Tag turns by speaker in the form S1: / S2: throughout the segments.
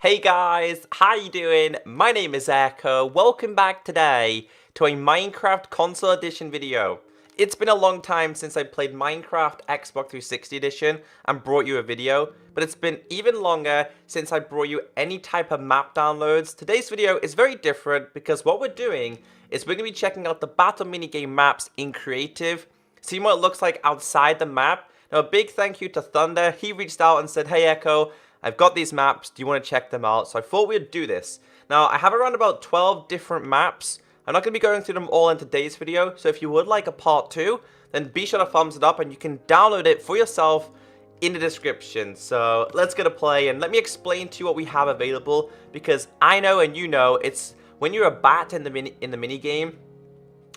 S1: Hey guys, how you doing? My name is Echo. Welcome back today to a Minecraft Console Edition video. It's been a long time since I played Minecraft Xbox 360 Edition and brought you a video, but it's been even longer since I brought you any type of map downloads. Today's video is very different because what we're doing is we're going to be checking out the battle minigame maps in creative, seeing what it looks like outside the map. Now a big thank you to Thunder. He reached out and said, hey Echo, I've got these maps, do you want to check them out? So I thought we'd do this. Now, I have around about 12 different maps. I'm not going to be going through them all in today's video, so if you would like a part 2, then be sure to thumbs it up and you can download it for yourself in the description. So let's get a play and let me explain to you what we have available, because I know and you know, it's when you're a bat in the mini game,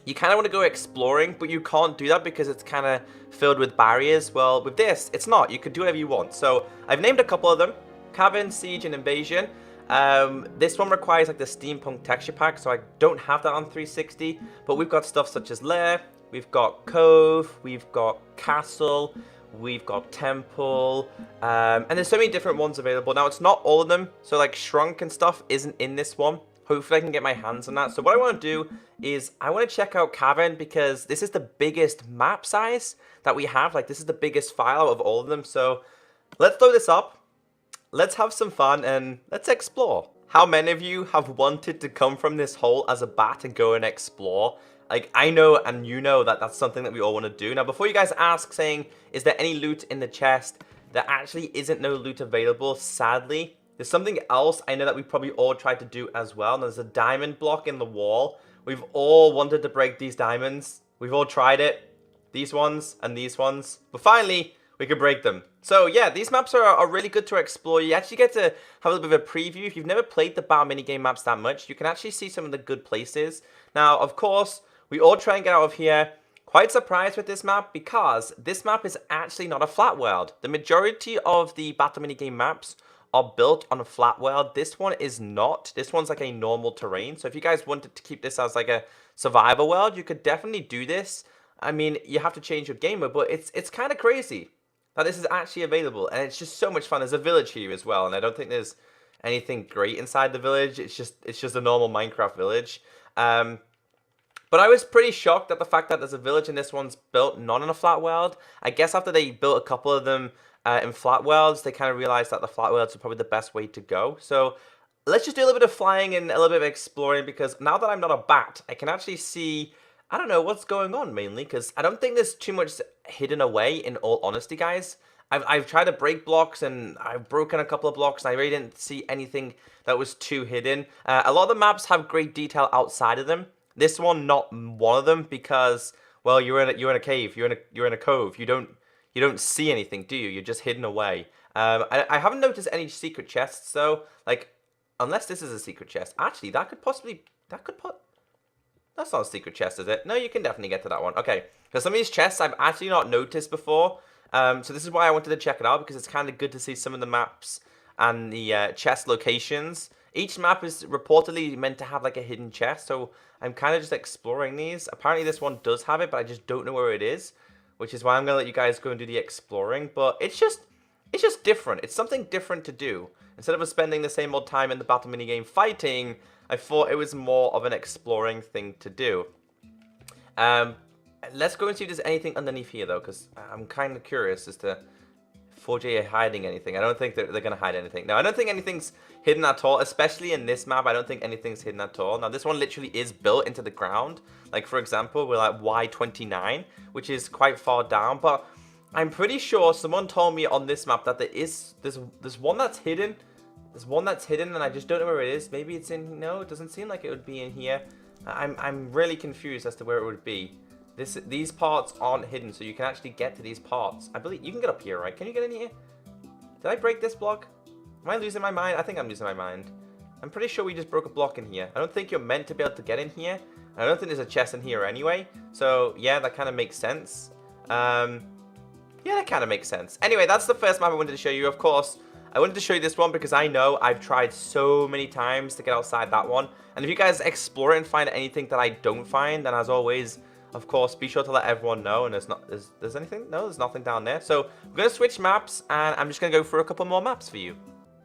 S1: you kind of want to go exploring, but you can't do that because it's kind of filled with barriers. Well, with this, it's not. You can do whatever you want. So I've named a couple of them: Cavern, Siege, and Invasion. This one requires like the steampunk texture pack, so I don't have that on 360. But we've got stuff such as Lair, we've got Cove, we've got Castle, we've got Temple, and there's so many different ones available. Now, it's not all of them, so like Shrunk and stuff isn't in this one. Hopefully I can get my hands on that. So what I want to do is I want to check out Cavern because this is the biggest map size that we have. Like, this is the biggest file of all of them. So let's throw this up. Let's have some fun and let's explore. How many of you have wanted to come from this hole as a bat and go and explore? Like, I know and you know that that's something that we all want to do. Now, before you guys ask saying, is there any loot in the chest? There actually isn't no loot available, sadly. There's something else I know that we probably all tried to do as well. And there's a diamond block in the wall. We've all wanted to break these diamonds. We've all tried it. These ones and these ones. But finally, we could break them. So yeah, these maps are really good to explore. You actually get to have a little bit of a preview. If you've never played the battle minigame maps that much, you can actually see some of the good places. Now, of course, we all try and get out of here. Quite surprised with this map because this map is actually not a flat world. The majority of the battle minigame maps are built on a flat world. This one is not. This one's like a normal terrain. So if you guys wanted to keep this as like a survival world, you could definitely do this. I mean, you have to change your game mode, but it's kind of crazy that this is actually available. And it's just so much fun. There's a village here as well. And I don't think there's anything great inside the village. It's just a normal Minecraft village. But I was pretty shocked at the fact that there's a village and this one's built not in a flat world. I guess after they built a couple of them in flat worlds, they kind of realized that the flat worlds are probably the best way to go. So let's just do a little bit of flying and a little bit of exploring, because now that I'm not a bat, I can actually see, I don't know what's going on mainly, because I don't think there's too much hidden away, in all honesty, guys. I've tried to break blocks and I've broken a couple of blocks and I really didn't see anything that was too hidden. A lot of the maps have great detail outside of them. This one, not one of them, because, well, you're in a cave, you're in a cove. You don't see anything, do you? You're just hidden away. I haven't noticed any secret chests, though. Like, unless this is a secret chest. Actually, that's not a secret chest, is it? No, you can definitely get to that one. Okay, so some of these chests I've actually not noticed before. So this is why I wanted to check it out, because it's kind of good to see some of the maps and the chest locations. Each map is reportedly meant to have like a hidden chest, so I'm kind of just exploring these. Apparently this one does have it, but I just don't know where it is, which is why I'm going to let you guys go and do the exploring. But it's just different. It's something different to do. Instead of us spending the same old time in the battle minigame fighting, I thought it was more of an exploring thing to do. Let's go and see if there's anything underneath here, though, because I'm kind of curious as to 4J hiding anything. I don't think they're going to hide anything. No, I don't think anything's hidden at all, especially in this map. I don't think anything's hidden at all. Now, this one literally is built into the ground. Like, for example, we're at Y29, which is quite far down. But I'm pretty sure someone told me on this map that there's one that's hidden. There's one that's hidden, and I just don't know where it is. Maybe it's in... No, it doesn't seem like it would be in here. I'm really confused as to where it would be. These parts aren't hidden, so you can actually get to these parts. I believe you can get up here, right? Can you get in here? Did I break this block? Am I losing my mind? I think I'm losing my mind. I'm pretty sure we just broke a block in here. I don't think you're meant to be able to get in here. I don't think there's a chest in here anyway. So, yeah, that kind of makes sense. Yeah, that kind of makes sense. Anyway, that's the first map I wanted to show you. Of course, I wanted to show you this one because I know I've tried so many times to get outside that one. And if you guys explore it and find anything that I don't find, then as always, of course, be sure to let everyone know. And there's anything? No, there's nothing down there. So we're going to switch maps, and I'm just going to go through a couple more maps for you.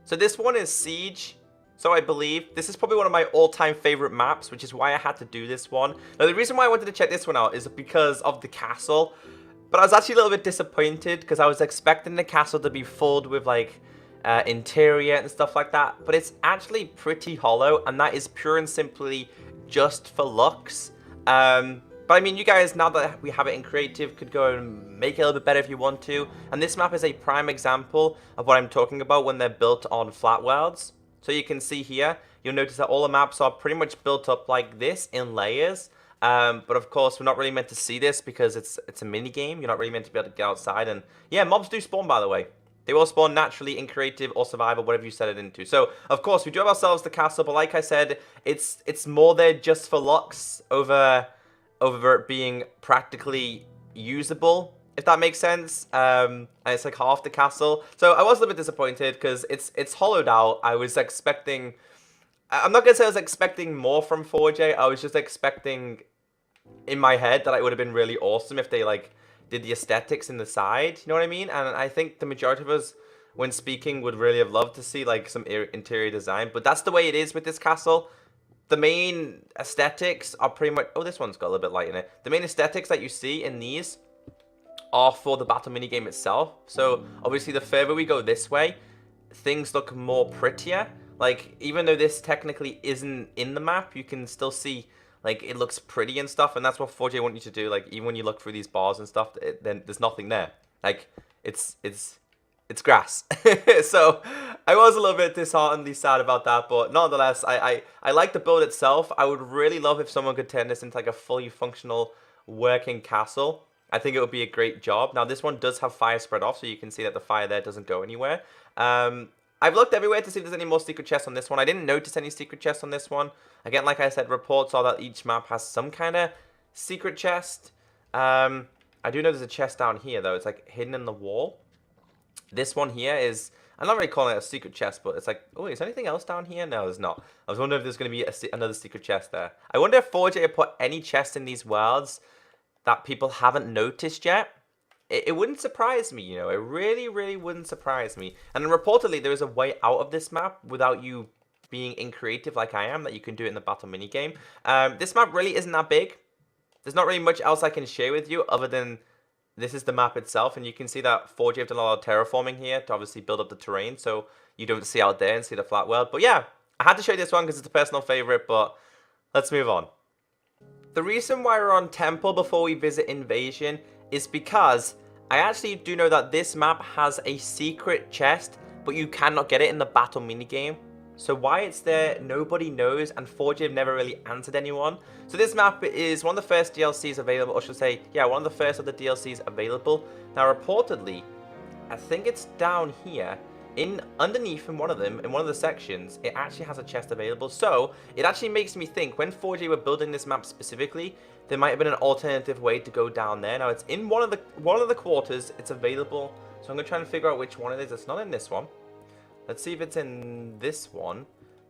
S1: So this one is Siege. So I believe this is probably one of my all-time favorite maps, which is why I had to do this one. Now the reason why I wanted to check this one out is because of the castle. But I was actually a little bit disappointed because I was expecting the castle to be filled with like interior and stuff like that. But it's actually pretty hollow, and that is pure and simply just for looks. But I mean, you guys, now that we have it in creative, could go and make it a little bit better if you want to. And this map is a prime example of what I'm talking about when they're built on flat worlds. So you can see here, you'll notice that all the maps are pretty much built up like this in layers. But of course, we're not really meant to see this because it's a mini game. You're not really meant to be able to get outside. And yeah, mobs do spawn, by the way. They will spawn naturally in creative or survival, whatever you set it into. So of course, we do have ourselves the castle, but like I said, it's more there just for looks over it being practically usable, if that makes sense. And it's like half the castle. So I was a little bit disappointed because it's hollowed out. I was expecting, I'm not gonna say I was expecting more from 4J. I was just expecting in my head that it would have been really awesome if they like did the aesthetics in the side, you know what I mean? And I think the majority of us, when speaking, would really have loved to see like some interior design. But that's the way it is with this castle. The main aesthetics are pretty much... Oh, this one's got a little bit light in it. The main aesthetics that you see in these are for the battle minigame itself. So, obviously, the further we go this way, things look more prettier. Like, even though this technically isn't in the map, you can still see, like, it looks pretty and stuff. And that's what 4J want you to do. Like, even when you look through these bars and stuff, then there's nothing there. Like, it's grass. So I was a little bit disheartenedly sad about that, but nonetheless, I like the build itself. I would really love if someone could turn this into like a fully functional working castle. I think it would be a great job. Now this one does have fire spread off, so you can see that the fire there doesn't go anywhere. I've looked everywhere to see if there's any more secret chests on this one. I didn't notice any secret chests on this one. Again, like I said, reports are that each map has some kind of secret chest. I do know there's a chest down here though. It's like hidden in the wall. This one here is, I'm not really calling it a secret chest, but it's like, oh, is there anything else down here? No, there's not. I was wondering if there's going to be another secret chest there. I wonder if 4J put any chests in these worlds that people haven't noticed yet. It wouldn't surprise me, you know. It really, really wouldn't surprise me. And then reportedly, there is a way out of this map without you being in creative like I am, that you can do it in the battle minigame. This map really isn't that big. There's not really much else I can share with you other than this is the map itself, and you can see that 4J have done a lot of terraforming here to obviously build up the terrain, so you don't see out there and see the flat world. But yeah, I had to show you this one because it's a personal favorite, but let's move on. The reason why we're on Temple before we visit Invasion is because I actually do know that this map has a secret chest, but you cannot get it in the battle minigame. So why it's there, nobody knows, and 4J have never really answered anyone. So this map is one of the first DLCs available, or should I say, yeah, one of the first of the DLCs available. Now, reportedly, I think it's down here, underneath in one of them, in one of the sections, it actually has a chest available. So it actually makes me think, when 4J were building this map specifically, there might have been an alternative way to go down there. Now, it's in one of the quarters, it's available. So I'm going to try and figure out which one it is. It's not in this one. Let's see if it's in this one.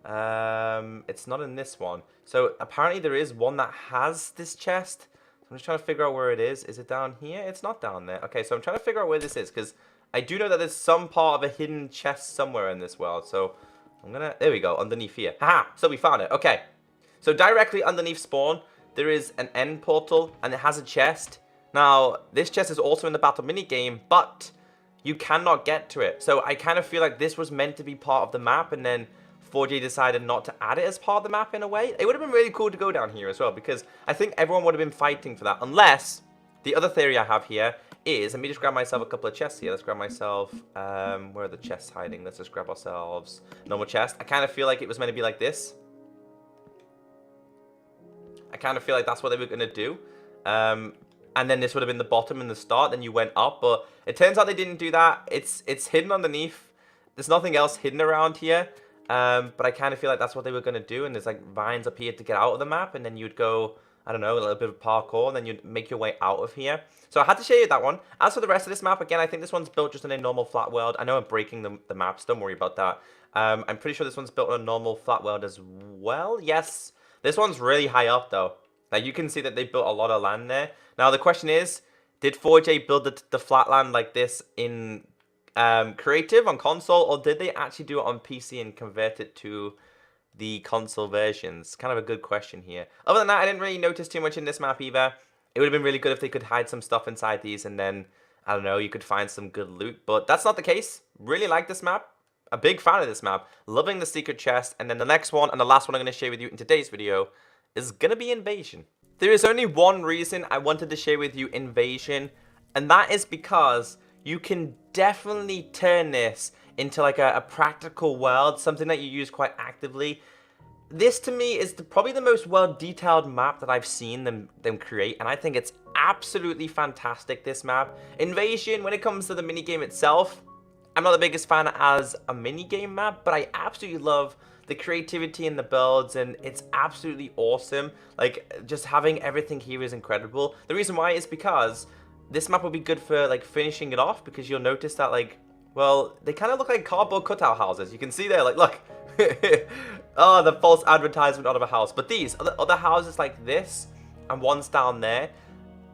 S1: It's not in this one. So apparently there is one that has this chest. So I'm just trying to figure out where it is. Is it down here? It's not down there. Okay, so I'm trying to figure out where this is because I do know that there's some part of a hidden chest somewhere in this world. So I'm gonna, there we go, underneath here. Haha, so we found it. Okay. So directly underneath spawn, there is an end portal and it has a chest. Now, this chest is also in the battle minigame, but you cannot get to it. So I kind of feel like this was meant to be part of the map, and then 4J decided not to add it as part of the map in a way. It would have been really cool to go down here as well, because I think everyone would have been fighting for that. Unless, the other theory I have here is, let me just grab myself a couple of chests here. Let's grab myself, where are the chests hiding? Let's just grab ourselves normal chest. I kind of feel like it was meant to be like this. I kind of feel like that's what they were going to do. And then this would have been the bottom and the start, then you went up, but it turns out they didn't do that. It's hidden underneath. There's nothing else hidden around here, but I kind of feel like that's what they were going to do, and there's like vines up here to get out of the map, and then you'd go, I don't know, a little bit of parkour, and then you'd make your way out of here. So I had to show you that one. As for the rest of this map, again, I think this one's built just in a normal flat world. I know I'm breaking the maps, don't worry about that. I'm pretty sure this one's built on a normal flat world as well. Yes, this one's really high up though. Like you can see that they built a lot of land there. Now the question is, did 4J build the flat land like this in creative on console, or did they actually do it on PC and convert it to the console versions? Kind of a good question here. Other than that, I didn't really notice too much in this map either. It would have been really good if they could hide some stuff inside these and then, I don't know, you could find some good loot. But that's not the case. Really like this map. A big fan of this map. Loving the secret chest. And then the next one and the last one I'm going to share with you in today's video is going to be Invasion. There is only one reason I wanted to share with you Invasion, and that is because you can definitely turn this into like a practical world, something that you use quite actively. This to me is probably the most well-detailed map that I've seen them create, and I think it's absolutely fantastic, this map. Invasion, when it comes to the minigame itself, I'm not the biggest fan as a minigame map, but I absolutely love the creativity in the builds, and it's absolutely awesome. Like, just having everything here is incredible. The reason why is because this map will be good for, like, finishing it off, because you'll notice that, like, well, they kind of look like cardboard cutout houses. You can see there, like, look. Oh, the false advertisement out of a house. But these other houses like this, and one's down there,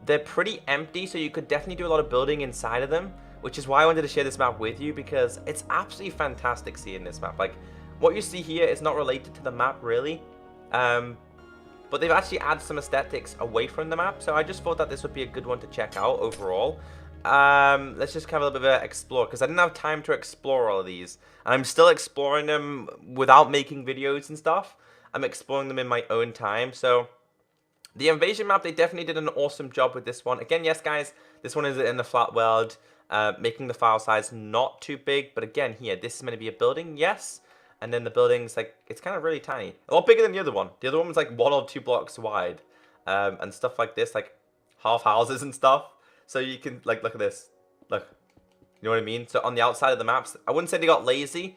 S1: they're pretty empty, so you could definitely do a lot of building inside of them, which is why I wanted to share this map with you, because it's absolutely fantastic seeing this map. Like, what you see here is not related to the map, really. But they've actually added some aesthetics away from the map, so I just thought that this would be a good one to check out overall. Let's just have a little bit of an explore, because I didn't have time to explore all of these. And I'm still exploring them without making videos and stuff. I'm exploring them in my own time, so the Invasion map, they definitely did an awesome job with this one. Again, yes, guys, this one is in the flat world, making the file size not too big. But again, here, this is meant to be a building, yes. And then the building's like, it's kind of really tiny. A lot bigger than the other one. The other one was like 1 or 2 blocks wide. And stuff like this, like half houses and stuff. So you can, like, look at this. Look. You know what I mean? So on the outside of the maps, I wouldn't say they got lazy.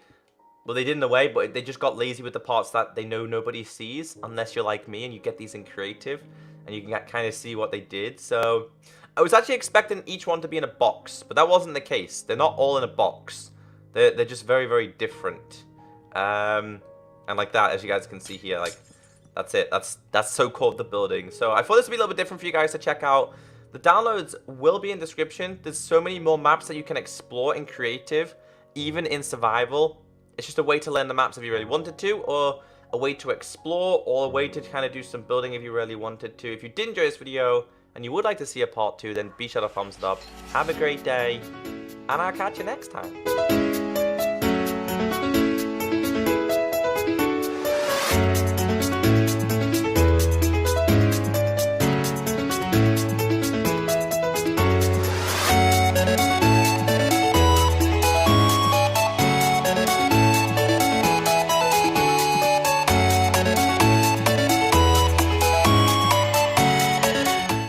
S1: Well, they did in a way, but they just got lazy with the parts that they know nobody sees. Unless you're like me and you get these in creative. And you can kind of see what they did. So I was actually expecting each one to be in a box. But that wasn't the case. They're not all in a box. They're just very, very different. And like that, as you guys can see here, like, that's it. That's so-called the building. So I thought this would be a little bit different for you guys to check out. The downloads will be in description. There's so many more maps that you can explore in creative, even in survival. It's just a way to learn the maps if you really wanted to, or a way to explore, or a way to kind of do some building if you really wanted to. If you did enjoy this video, and you would like to see a part 2, then be sure to thumbs it up. Have a great day, and I'll catch you next time.